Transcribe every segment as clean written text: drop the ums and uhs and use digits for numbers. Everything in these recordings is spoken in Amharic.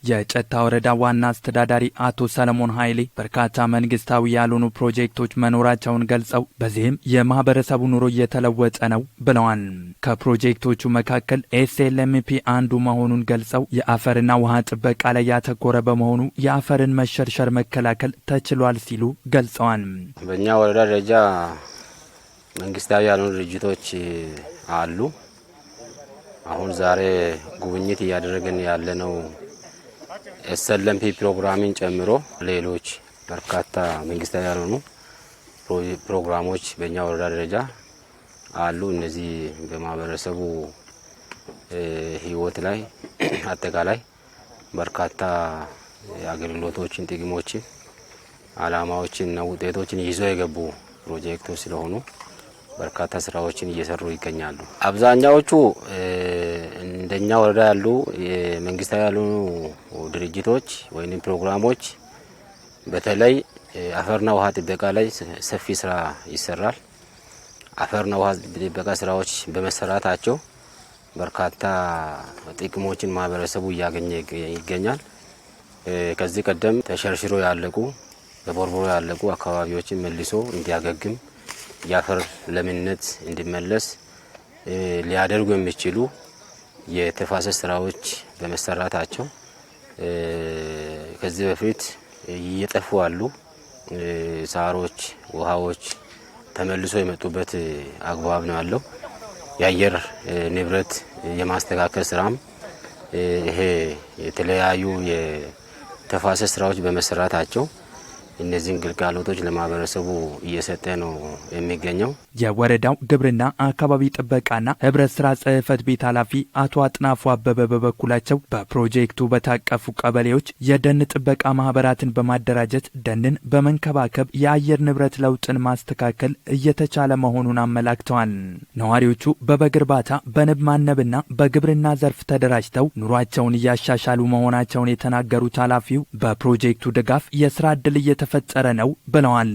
የጨታ ወረዳ ዋና አስተዳዳሪ አቶ ሰለሞን ኃይሌ በርካታ መንግስታዊ ያልሆኑ ፕሮጀክቶች መኖራቸውን ገልጸው በዚህም የማህበረሰቡ ኑሮ እየተለወጠ ነው ብለዋል። ከፕሮጀክቶቹ መካከል ኤስኤልኤምፒ አንዱ መሆኑን ገልጸው የአፈርና ውሃ ጥበቃ ላይ ያተኮረ በመሆኑ የአፈርን መሸርሸር መከላከል ተችሏል ሲሉ ገልጸዋል። በእኛ ወረዳ ደረጃ መንግስታዊ ያልሆኑ ድርጅቶች አሉ። አሁን ዛሬ ጉብኝት እያደረግን ያለነው ኤስኤልኤምፒ ፕሮግራሚን ጨምሮ ሌሎች በርካታ መንግስታዊ ያልሆኑ ፕሮግራሞች በእኛ ወረዳ ደረጃ አሉ። እነዚህ በማህበረሰቡ ህይወት ላይ አጠቃላይ በርካታ አገልግሎቶችን፣ ጥቅሞችን፣ አላማዎችን እና ውጤቶችን ይዘው የገቡ ፕሮጀክቶች ስለሆኑ በርካታ ስራዎችን እየሰሩ ይገኛሉ። አብዛኛዎቹ እንደኛ ወረዳ ያሉ የመንግስታዊ ያልሆኑ ድርጅቶች ወይም ፕሮግራሞች በተለይ አፈርና ውሃ ጥበቃ ላይ ሰፊ ስራ ይሰራል። አፈርና ውሃ ጥበቃ ስራዎች በመሰራታቸው በርካታ ጥቅሞችን ማህበረሰቡ እያገኘ ይገኛል። ከዚህ ቀደም ተሸርሽሮ ያለቁ በቦርቦሮ ያለቁ አካባቢዎችን መልሶ እንዲያገግም የአፈር ለምነት እንዲመለስ ሊያደርጉ የሚችሉ የተፋሰስ ስራዎች በመሰራታቸው ከዚህ በፊት እየጠፉ ያሉ ሳሮች፣ ውሃዎች ተመልሶ የመጡበት አግባብ ነው ያለው። የአየር ንብረት የማስተካከል ስራም ይሄ የተለያዩ የተፋሰስ ስራዎች በመሰራታቸው እነዚህን ግልጋሎቶች ለማህበረሰቡ እየሰጠ ነው የሚገኘው። የወረዳው ግብርና አካባቢ ጥበቃና ህብረት ስራ ጽህፈት ቤት ኃላፊ አቶ አጥናፉ አበበ በበኩላቸው በፕሮጀክቱ በታቀፉ ቀበሌዎች የደን ጥበቃ ማህበራትን በማደራጀት ደንን በመንከባከብ የአየር ንብረት ለውጥን ማስተካከል እየተቻለ መሆኑን አመላክተዋል። ነዋሪዎቹ በበግ እርባታ፣ በንብ ማነብና በግብርና ዘርፍ ተደራጅተው ኑሯቸውን እያሻሻሉ መሆናቸውን የተናገሩት ኃላፊው በፕሮጀክቱ ድጋፍ የስራ ዕድል እየተፈጠረ ነው ብለዋል።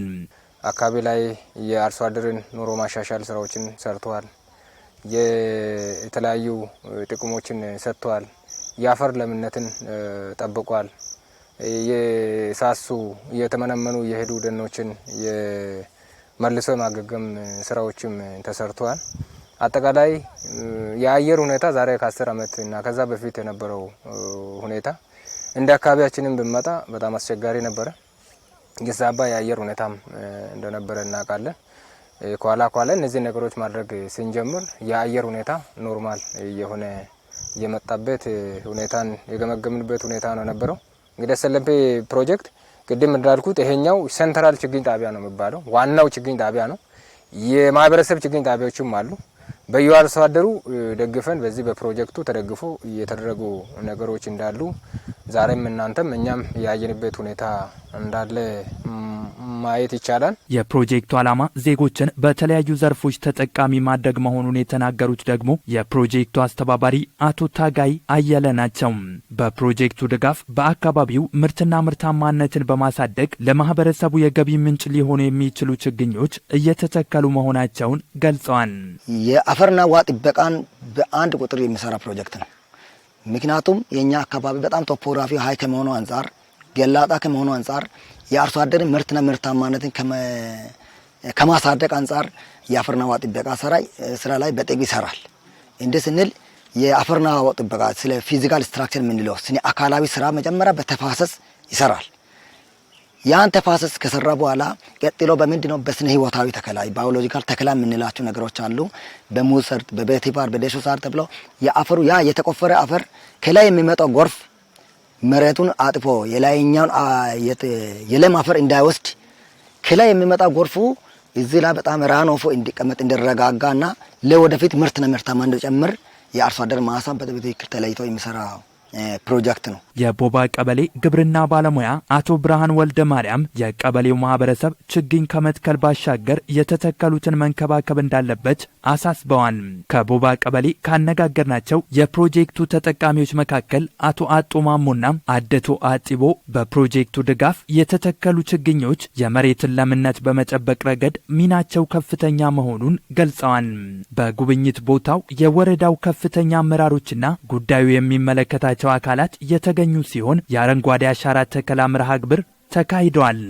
አካባቢ ላይ የአርሶ አደርን ኑሮ ማሻሻል ስራዎችን ሰርተዋል። የተለያዩ ጥቅሞችን ሰጥተዋል። የአፈር ለምነትን ጠብቋል። የሳሱ የተመነመኑ የሄዱ ደኖችን የመልሶ ማገገም ስራዎችም ተሰርተዋል። አጠቃላይ የአየር ሁኔታ ዛሬ ከ10 ዓመት እና ከዛ በፊት የነበረው ሁኔታ እንደ አካባቢያችንም ብንመጣ በጣም አስቸጋሪ ነበረ። የዛባ የአየር ሁኔታም እንደነበረ እናውቃለን። ኋላ እነዚህ ነገሮች ማድረግ ስንጀምር የአየር ሁኔታ ኖርማል የሆነ የመጣበት ሁኔታን የገመገምንበት ሁኔታ ነው ነበረው። እንግዲህ ኤስኤልኤምፒ ፕሮጀክት ቅድም እንዳልኩት ይሄኛው ሴንትራል ችግኝ ጣቢያ ነው የሚባለው፣ ዋናው ችግኝ ጣቢያ ነው። የማህበረሰብ ችግኝ ጣቢያዎችም አሉ። በየአርሶ አደሩ ደግፈን በዚህ በፕሮጀክቱ ተደግፎ የተደረጉ ነገሮች እንዳሉ ዛሬም እናንተም እኛም ያየንበት ሁኔታ እንዳለ ማየት ይቻላል። የፕሮጀክቱ ዓላማ ዜጎችን በተለያዩ ዘርፎች ተጠቃሚ ማድረግ መሆኑን የተናገሩት ደግሞ የፕሮጀክቱ አስተባባሪ አቶ ታጋይ አየለ ናቸው። በፕሮጀክቱ ድጋፍ በአካባቢው ምርትና ምርታማነትን በማሳደግ ለማህበረሰቡ የገቢ ምንጭ ሊሆኑ የሚችሉ ችግኞች እየተተከሉ መሆናቸውን ገልጸዋል። የአፈርና ውሃ ጥበቃን በአንድ ቁጥር የሚሰራ ፕሮጀክት ነው። ምክንያቱም የኛ አካባቢ በጣም ቶፖግራፊ ሀይ ከመሆኑ አንጻር፣ ገላጣ ከመሆኑ አንጻር የአርሶ አደር ምርትና ምርታማነትን ከማሳደግ አንጻር የአፈርና ውሃ ጥበቃ ስራ ላይ በጥብቅ ይሰራል። እንደ ስንል የአፈርና ውሃ ጥበቃ ስለ ፊዚካል ስትራክቸር የምንለው ስለ አካላዊ ስራ መጀመሪያ በተፋሰስ ይሰራል። ያን ተፋሰስ ከሰራ በኋላ ቀጥሎ በምንድነው በስነ ህይወታዊ ተከላ ባዮሎጂካል ተከላ የምንላቸው ነገሮች አሉ። በሙዝ ሰርጥ፣ በቤቲባር፣ በደሾ ሳር ተብሎ የአፈሩ ያ የተቆፈረ አፈር ከላይ የሚመጣው ጎርፍ መሬቱን አጥፎ የላይኛውን የለም አፈር እንዳይወስድ ከላይ የሚመጣ ጎርፉ እዚህ ላይ በጣም ራኖፎ እንዲቀመጥ እንዲረጋጋና ለወደፊት ምርትና ምርታማነት እንዲጨምር የአርሶ አደር ማሳን በትክክል ተለይቶ የሚሰራ ፕሮጀክት ነው። የቦባ ቀበሌ ግብርና ባለሙያ አቶ ብርሃን ወልደ ማርያም የቀበሌው ማህበረሰብ ችግኝ ከመትከል ባሻገር የተተከሉትን መንከባከብ እንዳለበት አሳስበዋል። ከቦባ ቀበሌ ካነጋገርናቸው የፕሮጀክቱ ተጠቃሚዎች መካከል አቶ አጦ ማሞና አደቶ አጢቦ በፕሮጀክቱ ድጋፍ የተተከሉ ችግኞች የመሬትን ለምነት በመጠበቅ ረገድ ሚናቸው ከፍተኛ መሆኑን ገልጸዋል። በጉብኝት ቦታው የወረዳው ከፍተኛ አመራሮችና ጉዳዩ የሚመለከታቸው የሚመለከታቸው አካላት የተገኙ ሲሆን የአረንጓዴ አሻራ ተከላ መርሃ ግብር ተካሂዷል።